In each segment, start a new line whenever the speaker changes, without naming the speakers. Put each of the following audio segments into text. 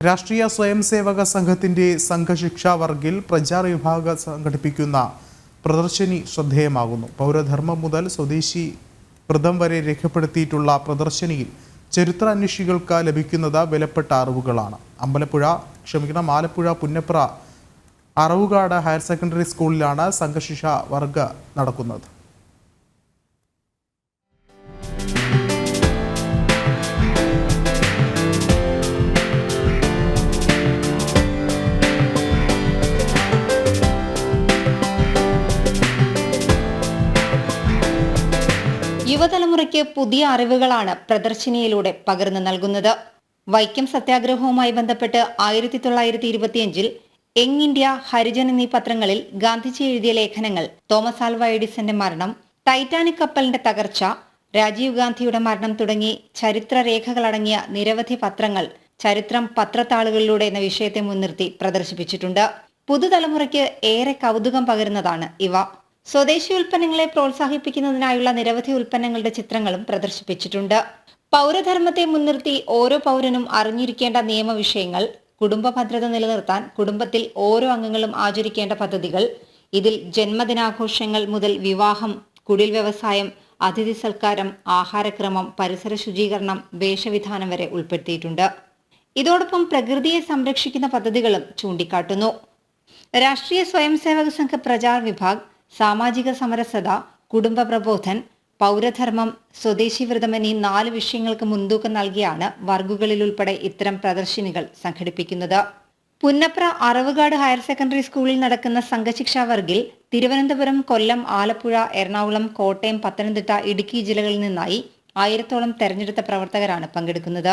രാഷ്ട്രീയ സ്വയംസേവക സംഘത്തിന്റെ സംഘശിക്ഷാ വർഗിൽ പ്രചാർ വിഭാഗം സംഘടിപ്പിക്കുന്ന പ്രദർശനി ശ്രദ്ധേയമാകുന്നു. പൗരധർമ്മം മുതൽ സ്വദേശി വ്രതം വരെ രേഖപ്പെടുത്തിയിട്ടുള്ള പ്രദർശനിയിൽ ചരിത്രാന്വേഷികൾക്ക് ലഭിക്കുന്നത് വിലപ്പെട്ട അറിവുകളാണ്. ആലപ്പുഴ പുന്നപ്ര അറവുകാട് ഹയർ സെക്കൻഡറി സ്കൂളിലാണ് സംഘശിക്ഷാ വർഗ നടക്കുന്നത്.
യുവതലമുറയ്ക്ക് പുതിയ അറിവുകളാണ് പ്രദർശനിയിലൂടെ പകർന്നു നൽകുന്നത്. വൈക്കം സത്യാഗ്രഹവുമായി ബന്ധപ്പെട്ട് 1925 യങ് ഇന്ത്യ, ഹരിജൻ എന്നീ പത്രങ്ങളിൽ ഗാന്ധിജി എഴുതിയ ലേഖനങ്ങൾ, തോമസ് ആൽവ എഡിസന്റെ മരണം, ടൈറ്റാനിക് കപ്പലിന്റെ തകർച്ച, രാജീവ് ഗാന്ധിയുടെ മരണം തുടങ്ങി ചരിത്രരേഖകളടങ്ങിയ നിരവധി പത്രങ്ങൾ ചരിത്രം പത്രത്താളുകളിലൂടെ എന്ന വിഷയത്തെ മുൻനിർത്തി പ്രദർശിപ്പിച്ചിട്ടുണ്ട്. പുതുതലമുറയ്ക്ക് ഏറെ കൗതുകം പകരുന്നതാണ് ഇവ. സ്വദേശി ഉൽപ്പന്നങ്ങളെ പ്രോത്സാഹിപ്പിക്കുന്നതിനായുള്ള നിരവധി ഉൽപ്പന്നങ്ങളുടെ ചിത്രങ്ങളും പ്രദർശിപ്പിച്ചിട്ടുണ്ട്. പൗരധർമ്മത്തെ മുൻനിർത്തി ഓരോ പൗരനും അറിഞ്ഞിരിക്കേണ്ട നിയമവിഷയങ്ങൾ, കുടുംബ ഭദ്രത നിലനിർത്താൻ കുടുംബത്തിൽ ഓരോ അംഗങ്ങളും ആചരിക്കേണ്ട പദ്ധതികൾ, ഇതിൽ ജന്മദിനാഘോഷങ്ങൾ മുതൽ വിവാഹം, കുടിൽ വ്യവസായം, അതിഥി സൽക്കാരം, ആഹാരക്രമം, പരിസര ശുചീകരണം, വേഷവിധാനം വരെ ഉൾപ്പെടുത്തിയിട്ടുണ്ട്. ഇതോടൊപ്പം പ്രകൃതിയെ സംരക്ഷിക്കുന്ന പദ്ധതികളും ചൂണ്ടിക്കാട്ടുന്നു. രാഷ്ട്രീയ സ്വയംസേവക സംഘ പ്രചാർ വിഭാഗ്, സാമാജിക സമരസത, കുടുംബ പ്രബോധൻ, പൗരധർമ്മം, സ്വദേശി വ്രതം എന്നീ 4 വിഷയങ്ങൾക്ക് മുൻതൂക്കം നൽകിയാണ് വർഗുകളിൽ ഉൾപ്പെടെ ഇത്തരം പ്രദർശനികൾ സംഘടിപ്പിക്കുന്നത്. പുന്നപ്ര അറവുകാട് ഹയർ സെക്കൻഡറി സ്കൂളിൽ നടക്കുന്ന സംഘശിക്ഷാ വർഗിൽ തിരുവനന്തപുരം, കൊല്ലം, ആലപ്പുഴ, എറണാകുളം, കോട്ടയം, പത്തനംതിട്ട, ഇടുക്കി ജില്ലകളിൽ നിന്നായി 1000-ഓളം തെരഞ്ഞെടുത്ത പ്രവർത്തകരാണ് പങ്കെടുക്കുന്നത്.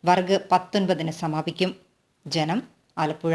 വർഗ് 19-ന് സമാപിക്കും. ജനം, ആലപ്പുഴ.